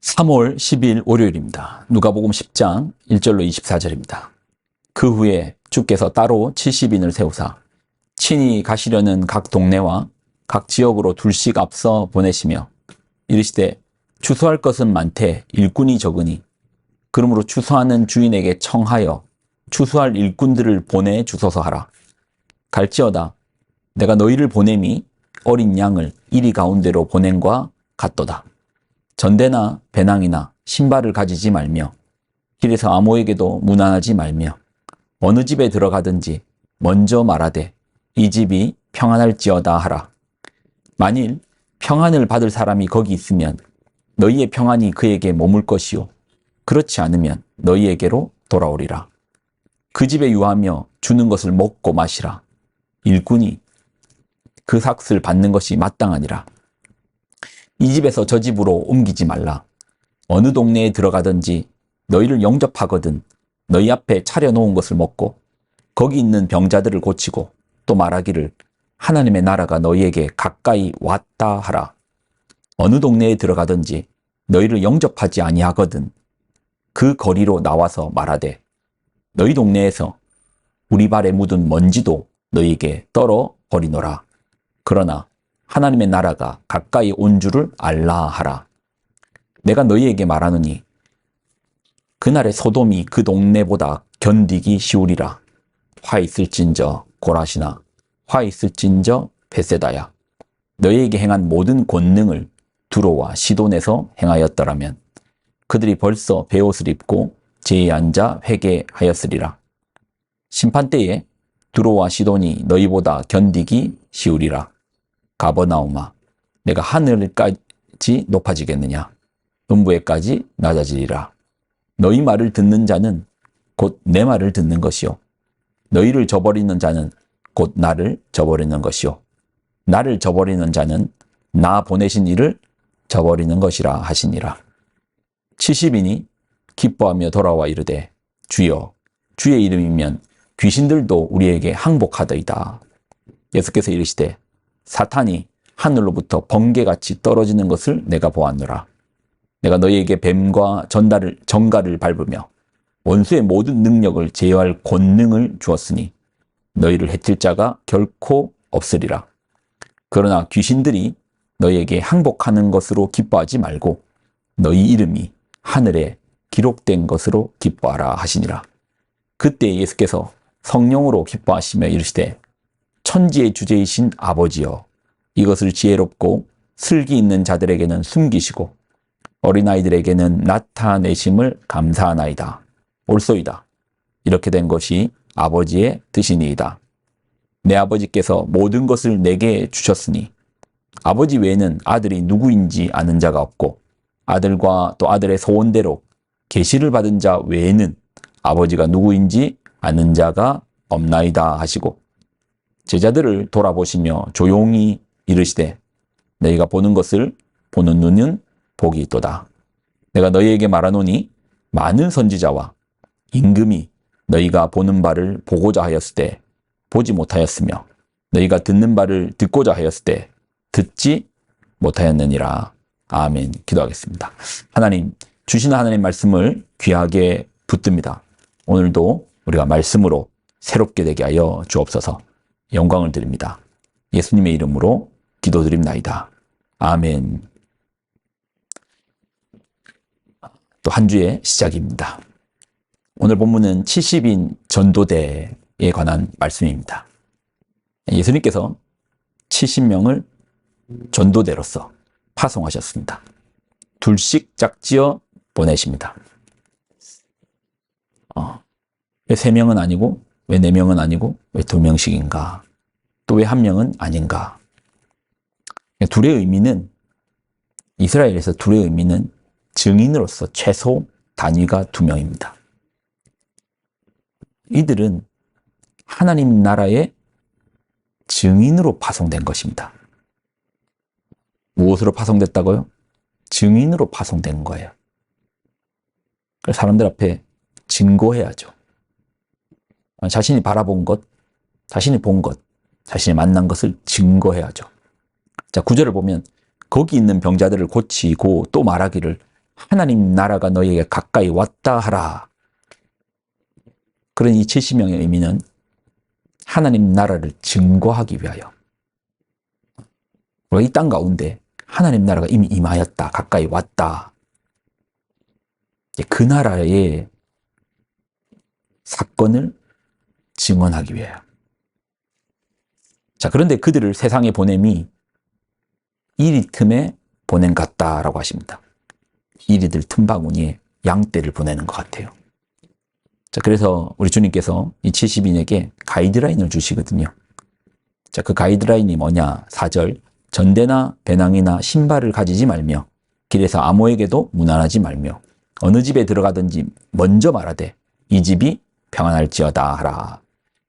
3월 10일 월요일입니다. 누가복음 10장 1절로 24절입니다. 그 후에 주께서 따로 70인을 세우사 친히 가시려는 각 동네와 각 지역으로 둘씩 앞서 보내시며 이르시되 추수할 것은 많되 일꾼이 적으니 그러므로 추수하는 주인에게 청하여 추수할 일꾼들을 보내 주소서 하라. 갈지어다 내가 너희를 보냄이 어린 양을 이리 가운데로 보냄과 같도다. 전대나 배낭이나 신발을 가지지 말며 길에서 아무에게도 무난하지 말며 어느 집에 들어가든지 먼저 말하되 이 집이 평안할지어다 하라. 만일 평안을 받을 사람이 거기 있으면 너희의 평안이 그에게 머물 것이요 그렇지 않으면 너희에게로 돌아오리라. 그 집에 유하며 주는 것을 먹고 마시라. 일꾼이 그 삭을 받는 것이 마땅하니라. 이 집에서 저 집으로 옮기지 말라. 어느 동네에 들어가든지 너희를 영접하거든 너희 앞에 차려놓은 것을 먹고 거기 있는 병자들을 고치고 또 말하기를 하나님의 나라가 너희에게 가까이 왔다 하라. 어느 동네에 들어가든지 너희를 영접하지 아니하거든 그 거리로 나와서 말하되 너희 동네에서 우리 발에 묻은 먼지도 너희에게 떨어 버리노라. 그러나 하나님의 나라가 가까이 온 줄을 알라 하라. 내가 너희에게 말하노니 그날의 소돔이 그 동네보다 견디기 쉬우리라. 화 있을진저 고라시나 화 있을진저 베세다야. 너희에게 행한 모든 권능을 두로와 시돈에서 행하였더라면 그들이 벌써 베옷을 입고 제에 앉아 회개하였으리라. 심판때에 두로와 시돈이 너희보다 견디기 쉬우리라. 가버나움아 내가 하늘까지 높아지겠느냐 음부에까지 낮아지리라. 너희 말을 듣는 자는 곧 내 말을 듣는 것이요 너희를 저버리는 자는 곧 나를 저버리는 것이요 나를 저버리는 자는 나 보내신 이를 저버리는 것이라 하시니라. 70인이 기뻐하며 돌아와 이르되 주여 주의 이름이면 귀신들도 우리에게 항복하더이다. 예수께서 이르시되 사탄이 하늘로부터 번개같이 떨어지는 것을 내가 보았노라. 내가 너희에게 뱀과 정갈을 밟으며 원수의 모든 능력을 제어할 권능을 주었으니 너희를 해칠 자가 결코 없으리라. 그러나 귀신들이 너희에게 항복하는 것으로 기뻐하지 말고 너희 이름이 하늘에 기록된 것으로 기뻐하라 하시니라. 그때 예수께서 성령으로 기뻐하시며 이르시되 천지의 주제이신 아버지여 이것을 지혜롭고 슬기 있는 자들에게는 숨기시고 어린아이들에게는 나타내심을 감사하나이다. 옳소이다. 이렇게 된 것이 아버지의 뜻이니이다. 내 아버지께서 모든 것을 내게 주셨으니 아버지 외에는 아들이 누구인지 아는 자가 없고 아들과 또 아들의 소원대로 계시를 받은 자 외에는 아버지가 누구인지 아는 자가 없나이다 하시고 제자들을 돌아보시며 조용히 이르시되 너희가 보는 것을 보는 눈은 복이 있도다. 내가 너희에게 말하노니 많은 선지자와 임금이 너희가 보는 바를 보고자 하였을 때 보지 못하였으며 너희가 듣는 바를 듣고자 하였을 때 듣지 못하였느니라. 아멘. 기도하겠습니다. 하나님, 주시는 하나님 말씀을 귀하게 붙듭니다. 오늘도 우리가 말씀으로 새롭게 되게 하여 주옵소서. 영광을 드립니다. 예수님의 이름으로 기도드립나이다. 아멘. 또 한 주의 시작입니다. 오늘 본문은 70인 전도대에 관한 말씀입니다. 예수님께서 70명을 전도대로서 파송하셨습니다. 둘씩 짝지어 보내십니다. 왜 3명은 아니고 왜 4명은 아니고 왜 2명씩인가? 또 왜 1명은 아닌가? 둘의 의미는 이스라엘에서 둘의 의미는 증인으로서 최소 단위가 2명입니다. 이들은 하나님 나라의 증인으로 파송된 것입니다. 무엇으로 파송됐다고요? 증인으로 파송된 거예요. 그래서 사람들 앞에 증거해야죠. 자신이 바라본 것, 자신이 본 것, 자신이 만난 것을 증거해야죠. 자, 9절을 보면 거기 있는 병자들을 고치고 또 말하기를 하나님 나라가 너희에게 가까이 왔다 하라. 그런 이 70명의 의미는 하나님 나라를 증거하기 위하여, 이 땅 가운데 하나님 나라가 이미 임하였다, 가까이 왔다. 그 나라의 사건을 증언하기 위하여. 자, 그런데 그들을 세상에 보냄이 이리 틈에 보낸 것 같다라고 하십니다. 이리들 틈바구니에 양떼를 보내는 것 같아요. 자, 그래서 우리 주님께서 이 70인에게 가이드라인을 주시거든요. 자, 그 가이드라인이 뭐냐? 4절. 전대나 배낭이나 신발을 가지지 말며 길에서 아무에게도 무난하지 말며 어느 집에 들어가든지 먼저 말하되 이 집이 평안할지어다 하라.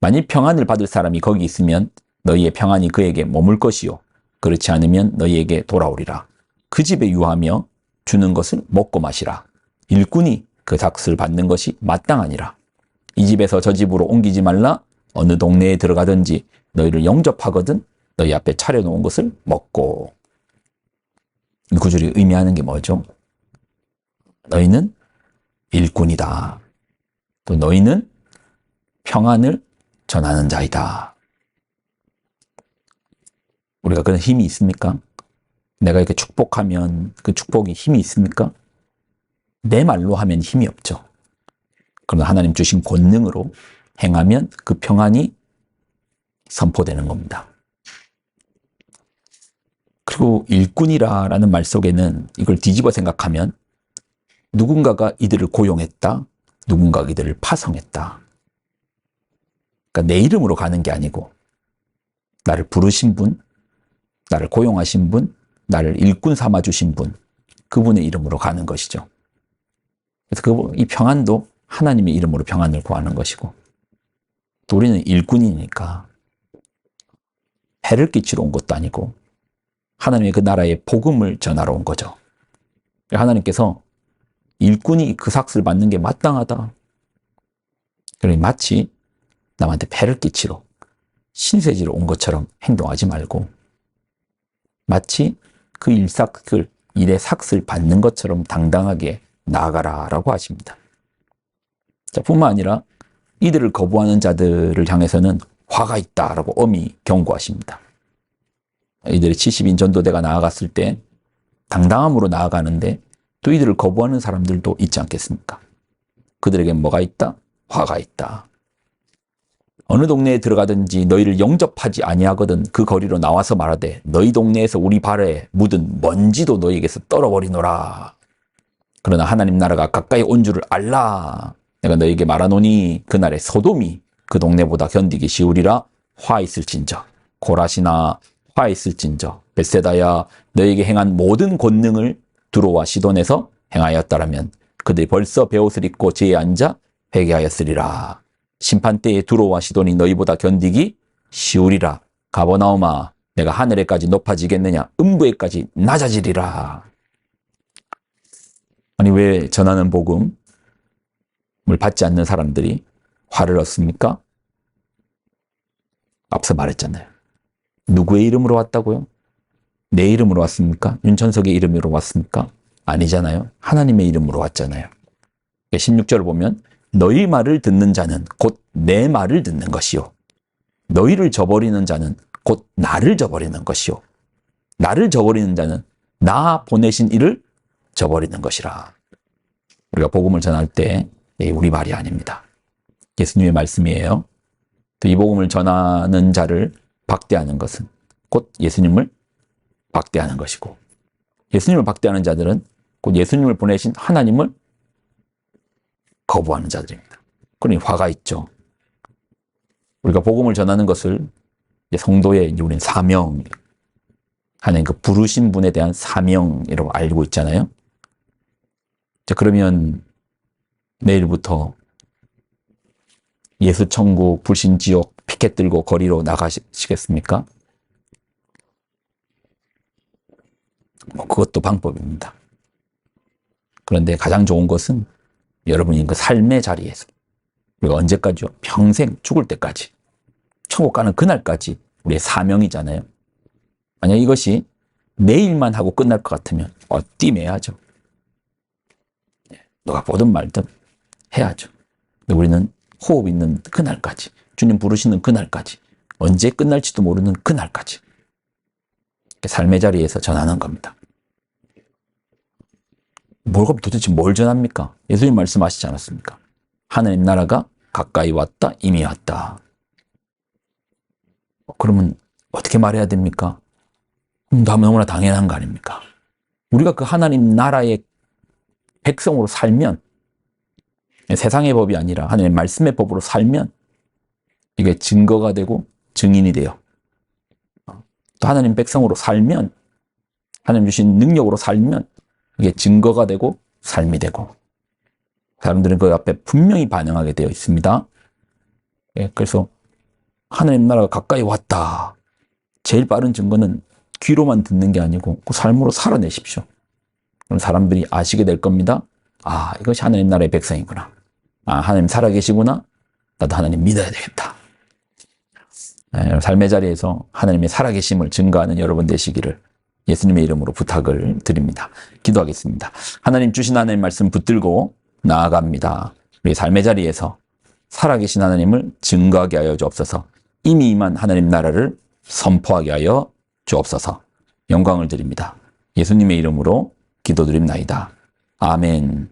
만일 평안을 받을 사람이 거기 있으면 너희의 평안이 그에게 머물 것이요 그렇지 않으면 너희에게 돌아오리라. 그 집에 유하며 주는 것을 먹고 마시라. 일꾼이 그 삭슬 받는 것이 마땅하니라. 이 집에서 저 집으로 옮기지 말라. 어느 동네에 들어가든지 너희를 영접하거든 너희 앞에 차려놓은 것을 먹고. 이 구절이 의미하는 게 뭐죠? 너희는 일꾼이다. 또 너희는 평안을 전하는 자이다. 우리가 그런 힘이 있습니까? 내가 이렇게 축복하면 그 축복이 힘이 있습니까? 내 말로 하면 힘이 없죠. 그러나 하나님 주신 권능으로 행하면 그 평안이 선포되는 겁니다. 그리고 일꾼이라는 말 속에는 이걸 뒤집어 생각하면 누군가가 이들을 고용했다, 누군가가 이들을 파송했다. 그러니까 내 이름으로 가는 게 아니고 나를 부르신 분, 나를 고용하신 분, 나를 일꾼 삼아 주신 분, 그분의 이름으로 가는 것이죠. 그래서 이 평안도 하나님의 이름으로 평안을 구하는 것이고, 또 우리는 일꾼이니까 해를 끼치러 온 것도 아니고 하나님의 그 나라의 복음을 전하러 온 거죠. 하나님께서 일꾼이 그 삭슬 받는 게 마땅하다. 그러니 마치 남한테 배를 끼치러 신세지로 온 것처럼 행동하지 말고 마치 그 일의 삭슬 받는 것처럼 당당하게 나아가라라고 하십니다. 자, 뿐만 아니라 이들을 거부하는 자들을 향해서는 화가 있다라고 엄히 경고하십니다. 이들의 70인 전도대가 나아갔을 때 당당함으로 나아가는데 또 이들을 거부하는 사람들도 있지 않겠습니까? 그들에겐 뭐가 있다? 화가 있다. 어느 동네에 들어가든지 너희를 영접하지 아니하거든 그 거리로 나와서 말하되 너희 동네에서 우리 발에 묻은 먼지도 너희에게서 떨어버리노라. 그러나 하나님 나라가 가까이 온 줄을 알라. 내가 너희에게 말하노니 그날에 소돔이 그 동네보다 견디기 쉬우리라. 화 있을진저 고라시나 화 있을진저 벳세다야 너희에게 행한 모든 권능을 두로와 시돈에서 행하였다라면 그들이 벌써 베옷을 입고 제에 앉아 회개하였으리라. 심판때에 두로와 시돈이 너희보다 견디기 쉬우리라. 가버나움아 내가 하늘에까지 높아지겠느냐 음부에까지 낮아지리라. 아니 왜 전하는 복음을 받지 않는 사람들이 화를 얻습니까? 앞서 말했잖아요. 누구의 이름으로 왔다고요? 내 이름으로 왔습니까? 윤천석의 이름으로 왔습니까? 아니잖아요. 하나님의 이름으로 왔잖아요. 16절을 보면 너희 말을 듣는 자는 곧 내 말을 듣는 것이요. 너희를 저버리는 자는 곧 나를 저버리는 것이요. 나를 저버리는 자는 나 보내신 이를 저버리는 것이라. 우리가 복음을 전할 때 우리 말이 아닙니다. 예수님의 말씀이에요. 이 복음을 전하는 자를 박대하는 것은 곧 예수님을 박대하는 것이고 예수님을 박대하는 자들은 곧 예수님을 보내신 하나님을 거부하는 자들입니다. 그러니 화가 있죠. 우리가 복음을 전하는 것을 성도의 우리는 사명, 하나님 그 부르신 분에 대한 사명이라고 알고 있잖아요. 자, 그러면 내일부터 예수천국, 불신지옥 피켓 들고 거리로 나가시겠습니까? 그것도 방법입니다. 그런데 가장 좋은 것은 여러분이 그 삶의 자리에서 우리가 언제까지요? 평생 죽을 때까지 천국 가는 그날까지 우리의 사명이잖아요. 만약 이것이 내일만 하고 끝날 것 같으면 어띠매야죠. 누가 보든 말든 해야죠. 근데 우리는 호흡 있는 그날까지, 주님 부르시는 그날까지, 언제 끝날지도 모르는 그날까지 삶의 자리에서 전하는 겁니다. 도대체 뭘 전합니까? 예수님 말씀하시지 않았습니까? 하나님 나라가 가까이 왔다, 이미 왔다. 그러면 어떻게 말해야 됩니까? 너무나 당연한 거 아닙니까? 우리가 그 하나님 나라의 백성으로 살면, 세상의 법이 아니라 하나님의 말씀의 법으로 살면 이게 증거가 되고 증인이 돼요. 또 하나님 백성으로 살면, 하나님 주신 능력으로 살면 이게 증거가 되고 삶이 되고, 사람들은 그 앞에 분명히 반응하게 되어 있습니다. 그래서 하나님 나라가 가까이 왔다. 제일 빠른 증거는 귀로만 듣는 게 아니고 그 삶으로 살아내십시오. 그럼 사람들이 아시게 될 겁니다. 아, 이것이 하나님 나라의 백성이구나. 아, 하나님 살아계시구나. 나도 하나님 믿어야 되겠다. 삶의 자리에서 하나님의 살아계심을 증거하는 여러분 되시기를 예수님의 이름으로 부탁을 드립니다. 기도하겠습니다. 하나님 주신 하나님 말씀 붙들고 나아갑니다. 우리 삶의 자리에서 살아계신 하나님을 증거하게 하여 주옵소서. 이미 임한 하나님 나라를 선포하게 하여 주옵소서. 영광을 드립니다. 예수님의 이름으로 기도드립나이다. 아멘.